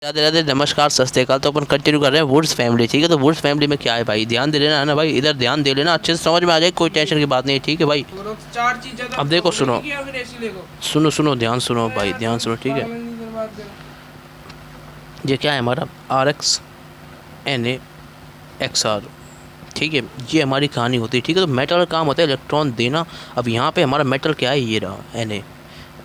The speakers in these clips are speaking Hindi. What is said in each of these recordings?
राधे राधे, नमस्कार, सत श्री अकाल। तो अपन कंटिन्यू कर रहे हैं वुड्स फैमिली। ठीक है, तो वुड्स फैमिली में क्या है भाई, ध्यान दे लेना है ना भाई, इधर ध्यान दे लेना, अच्छे से समझ में आ जाए, कोई टेंशन की बात नहीं है। ठीक है भाई, चार चीजें अब देखो, सुनो सुनो सुनो, ध्यान सुनो भाई, ध्यान सुनो। ठीक है, ये क्या है हमारा RxNaXr। ठीक है, ये हमारी कहानी होती है। ठीक है, तो मेटल का काम होता है इलेक्ट्रॉन देना। अब यहाँ पे हमारा मेटल क्या है, ये रहा Na।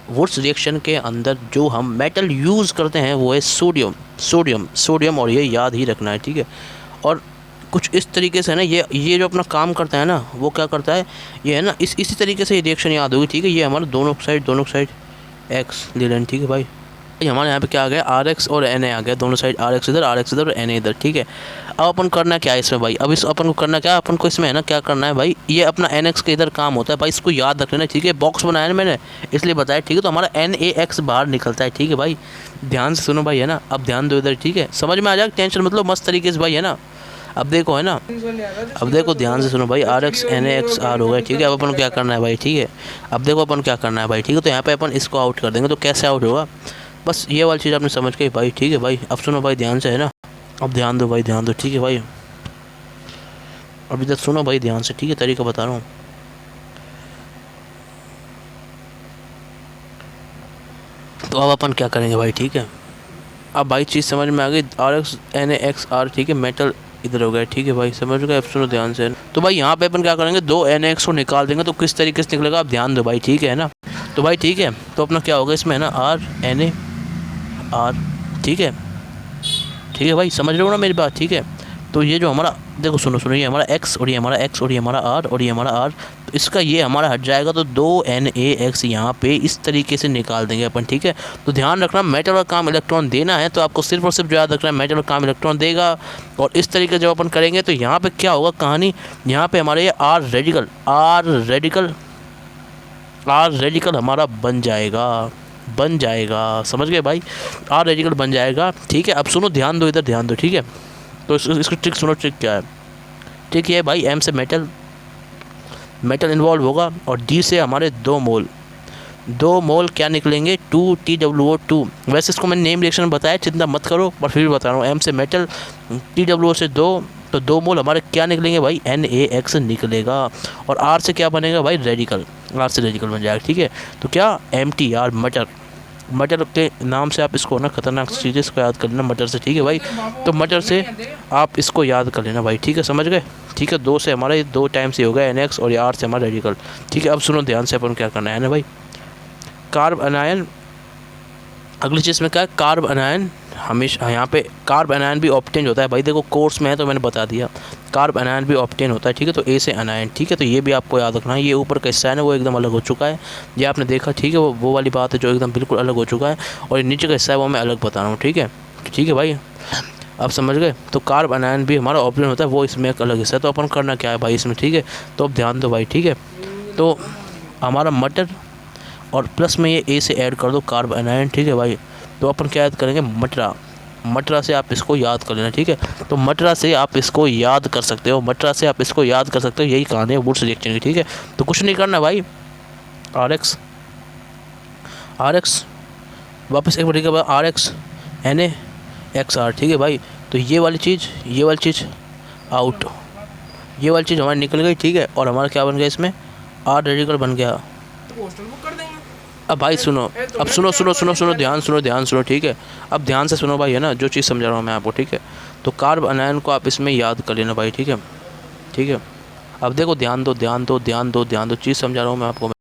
वुड्स रिएक्शन के अंदर जो हम मेटल यूज़ करते हैं वो है सोडियम। सोडियम सोडियम, और ये याद ही रखना है। ठीक है, और कुछ इस तरीके से ना, ये जो अपना काम करता है ना, वो क्या करता है, ये है ना, इसी तरीके से ये रिएक्शन याद होगी। ठीक है, ये हमारा दोनों साइड एक्स ले लें। ठीक है भाई, हमारे यहाँ पे क्या आ गया, Rx और Na आ गया, दोनों साइड Rx इधर और Na इधर। ठीक है, अब अपन करना क्या है इसमें भाई, अब इस अपन को करना क्या है, अपन को इसमें है ना क्या करना है भाई, ये अपना NX के इधर काम होता है भाई, इसको याद रख लेना। ठीक है, बॉक्स बनाया ना मैंने, इसलिए बताया। ठीक है, तो हमारा NaX बाहर निकलता है। ठीक है भाई, ध्यान से सुनो भाई, है ना, अब ध्यान दो इधर। ठीक है, समझ में आ जाए, टेंशन मतलब मस्त तरीके से भाई, है ना। अब देखो, है ना, अब देखो ध्यान से सुनो भाई, RxNaXr हो गया। ठीक है, अब अपन को क्या करना है भाई। ठीक है, अब देखो अपन क्या करना है भाई। ठीक है, तो यहाँ पे अपन इसको आउट कर देंगे। तो कैसे आउट होगा, बस ये वाली चीज़ आपने समझ गई भाई। ठीक है भाई, अब सुनो भाई ध्यान से, है ना, अब ध्यान दो भाई, ध्यान दो। ठीक है भाई, अभी तक सुनो भाई ध्यान से। ठीक है, तरीका बता रहा हूँ। तो अब अपन क्या करेंगे भाई। ठीक है, अब भाई चीज़ समझ में आ गई, RxNaXr। ठीक है, मेटल इधर हो गया। ठीक है भाई, समझ गए, अब सुनो ध्यान से। तो भाई यहाँ पे अपन क्या करेंगे, दो NaX को निकाल देंगे। तो किस तरीके से निकलेगा, आप ध्यान दो भाई। ठीक है ना, तो भाई ठीक है, तो अपना क्या होगा इसमें, है ना, RNaR। ठीक है, ठीक है भाई, समझ रहे हो ना मेरी बात। ठीक है, तो ये जो हमारा, देखो सुनो सुनो, ये हमारा X और ये हमारा X और ये हमारा R और ये हमारा R, तो इसका ये हमारा हट जाएगा। तो दो NaX यहाँ पे इस तरीके से निकाल देंगे अपन। ठीक है, तो ध्यान रखना, मेटल का काम इलेक्ट्रॉन देना है, तो आपको सिर्फ और सिर्फ जो याद रखना है, मेटल का काम इलेक्ट्रॉन देगा। और इस तरीके से जब अपन करेंगे तो यहाँ पर क्या होगा कहानी, यहाँ पर हमारे ये R रेडिकल हमारा बन जाएगा, समझ गए भाई, R रेडिकल बन जाएगा। ठीक है, अब सुनो, ध्यान दो इधर, ध्यान दो। ठीक है, तो इसकी ट्रिक सुनो, ट्रिक क्या है। ठीक है भाई, M से मेटल इन्वॉल्व होगा, और D से हमारे दो मोल क्या निकलेंगे, 2TWO2। वैसे इसको मैंने नेम रिएक्शन में बताया, चिंता मत करो, पर फिर भी बता रहा हूँ। M से मेटल, TWO से दो, तो दो मोल हमारे क्या निकलेंगे भाई, NaX निकलेगा। और R से क्या बनेगा भाई, रेडिकल, R से रेडिकल बन जाएगा। ठीक है, तो क्या, MTR, मटर के नाम से आप इसको ना, खतरनाक चीज़, इसको याद कर लेना मटर से। ठीक है भाई, तो मटर से आप इसको याद कर लेना भाई। ठीक है, समझ गए। ठीक है, दो से हमारा ये दो टाइम से हो गया NX, और ये R से हमारा रेडिकल। ठीक है, अब सुनो ध्यान से, अपन क्या करना है ना भाई, कार्ब अनायन, अगली चीज़ में क्या है, कार्ब अनायन। हमेशा यहाँ पे कार्ब अनायन भी ऑप्टेन होता है भाई, देखो कोर्स में है तो मैंने बता दिया, कार्ब अनायन भी ऑप्टेन होता है। ठीक है, तो A से अनायन। ठीक है, तो ये भी आपको याद रखना है। ये ऊपर का हिस्सा है ना, वो एकदम अलग हो चुका है, ये आपने देखा। ठीक है, वो वाली बात है जो एकदम बिल्कुल अलग हो चुका है, और ये नीचे का हिस्सा है वो मैं अलग बता रहा हूँ। ठीक है, ठीक है भाई, आप समझ गए। तो कार्ब अनायन भी हमारा ऑप्टेन होता है, वो इसमें एक अलग हिस्सा है। तो अपन करना क्या है भाई इसमें। ठीक है, तो अब ध्यान दो भाई। ठीक है, तो हमारा मटर, और प्लस में ये A से ऐड कर दो कार्ब अनायन। ठीक है भाई, तो अपन क्या याद करेंगे, मटरा से आप इसको याद कर लेना। ठीक है, तो मटरा से आप इसको याद कर सकते हो, यही कहानी है वुड्स रिएक्शन की। ठीक है, तो कुछ नहीं करना भाई, RX वापस एक बार, ठीक है भाई, RxNaXr। ठीक है भाई, तो ये वाली चीज़ आउट, ये वाली चीज़ हमारी निकल गई। ठीक है, और हमारा क्या बन गया इसमें, R रेडिकल बन गया। अब भाई सुनो, अब सुनो, ध्यान सुनो। ठीक है, अब ध्यान से सुनो भाई, है ना, जो चीज़ समझा रहा हूँ मैं आपको। ठीक है, तो कार्ब अनायन को आप इसमें याद कर लेना भाई। ठीक है, अब देखो, ध्यान दो, चीज़ समझा रहा हूँ मैं आपको।